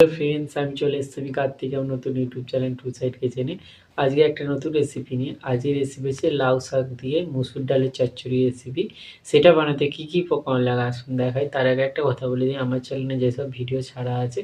Hello friends, আমি চলে এসেছি আমি কার্তিক, আমার নতুন ইউটিউব চ্যানেল টু সাইড কিচেনে। আজকে একটা নতুন রেসিপি নিয়ে। আজকের রেসিপি হচ্ছে লাউ শাক দিয়ে মুসুর ডালের চচ্চড়ি রেসিপি। সেটা বানাতে কী কী উপকরণ লাগে আসুন দেখাই। তার আগে একটা কথা বলে দিই, আমার চ্যানেলে যেসব ভিডিও ছাড়া আছে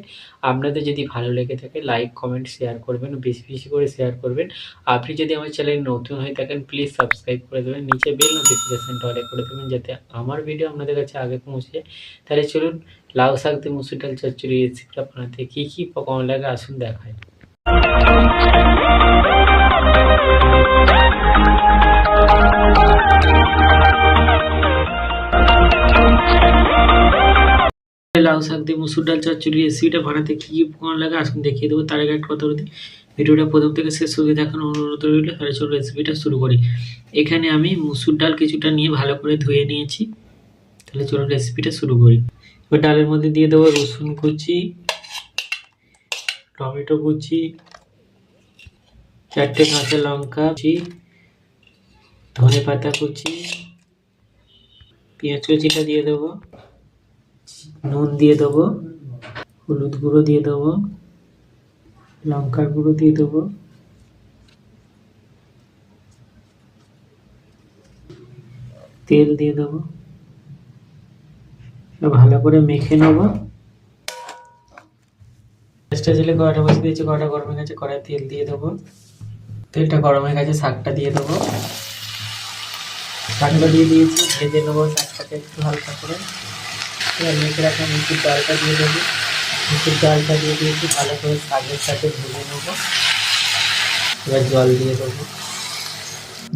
আপনাদের যদি ভালো লেগে থাকে লাইক কমেন্ট শেয়ার করবেন, বেশি বেশি করে শেয়ার করবেন। আপনি যদি আমার চ্যানেলে নতুন হয়ে থাকেন প্লিজ সাবস্ক্রাইব করে দেবেন, নিচে বেল নোটিফিকেশানটা অলে করে দেবেন যাতে আমার ভিডিও আপনাদের কাছে আগে পৌঁছে যায়। তাহলে চলুন লাউ শাক দিয়ে মুসুর ডাল চচ্চড়ি রেসিপিটা বানাতে কী কী উপকরণ লাগে আসুন দেখায়। লাউ শাক দিয়ে মুসুর ডাল চচ্চড়ি রেসিপিটা বানাতে কী কী উপকরণ লাগে আসুন দেখিয়ে দেবো। তার আগে একটা কথা বলতে, ভিডিওটা প্রথম থেকে শেষ অবধি দেখানোর অনুরোধ রইল। তাহলে চলুন রেসিপিটা শুরু করি। এখানে আমি মুসুর ডাল কিছুটা নিয়ে ভালো করে ধুয়ে নিয়েছি। তাহলে চলুন রেসিপিটা শুরু করি। এবার ডালের মধ্যে দিয়ে দেবো রসুন কুচি, টমেটো কুচি, 4টে কাঁচা লঙ্কা কুচি, ধনে পাতা কুচি, পেঁয়াজ কুচিটা দিয়ে দেবো, নুন দিয়ে দেবো, হলুদ গুঁড়ো দিয়ে দেবো, লঙ্কার গুঁড়ো দিয়ে দেবো, তেল দিয়ে দেবো, ভালো করে মেখে নেবো। গ্যাসটা জ্বেলে কড়াইটা বসিয়ে দিয়েছি, কড়াইটা গরম হয়ে গেছে, কড়াই তেল দিয়ে দেবো। তেলটা গরম হয়ে গেছে, শাকটা দিয়ে দেবো। শাকটা দিয়ে দিয়েছি, ভেজে নেবো শাকটাকে একটু হালকা করে। এবার মেখে রাখা মুসুর ডালটা দিয়ে দেবো। মুসুর ডালটা দিয়ে দিয়েছি, ভালো করে শাকের সাথে ভেজে নেবো। এবার জল দিয়ে দেবো,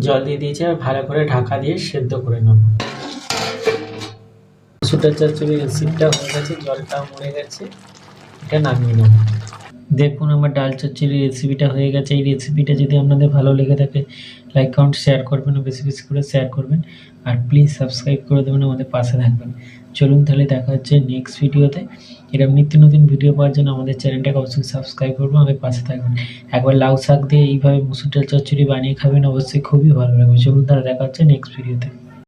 জল দিয়ে দিয়েছি, আর ভালো করে ঢাকা দিয়ে সেদ্ধ করে নেবো। মুসুর ডাল চচ্চড়ি রেসিপিটা হয়ে গেছে, জলটাও মরে গেছে, এটা নামিয়ে নেব। দেখুন আমার ডাল চচ্চড়ি রেসিপিটা হয়ে গেছে। এই রেসিপিটা যদি আপনাদের ভালো লেগে থাকে লাইক কমেন্ট শেয়ার করবেন, বেশি বেশি করে শেয়ার করবেন, আর প্লিজ সাবস্ক্রাইব করে দেবেন, আমাদের পাশে থাকবেন। চলুন তাহলে দেখা হচ্ছে নেক্সট ভিডিওতে। এরকম নিত্য নতুন ভিডিও পাওয়ার জন্য আমাদের চ্যানেলটাকে অবশ্যই সাবস্ক্রাইব করবেন, আমাদের পাশে থাকবেন। একবার লাউ শাক দিয়ে এইভাবে মুসুর ডাল চচ্চড়ি বানিয়ে খাবেন, অবশ্যই খুবই ভালো লাগবে। চলুন তাহলে দেখা হচ্ছে নেক্সট ভিডিওতে।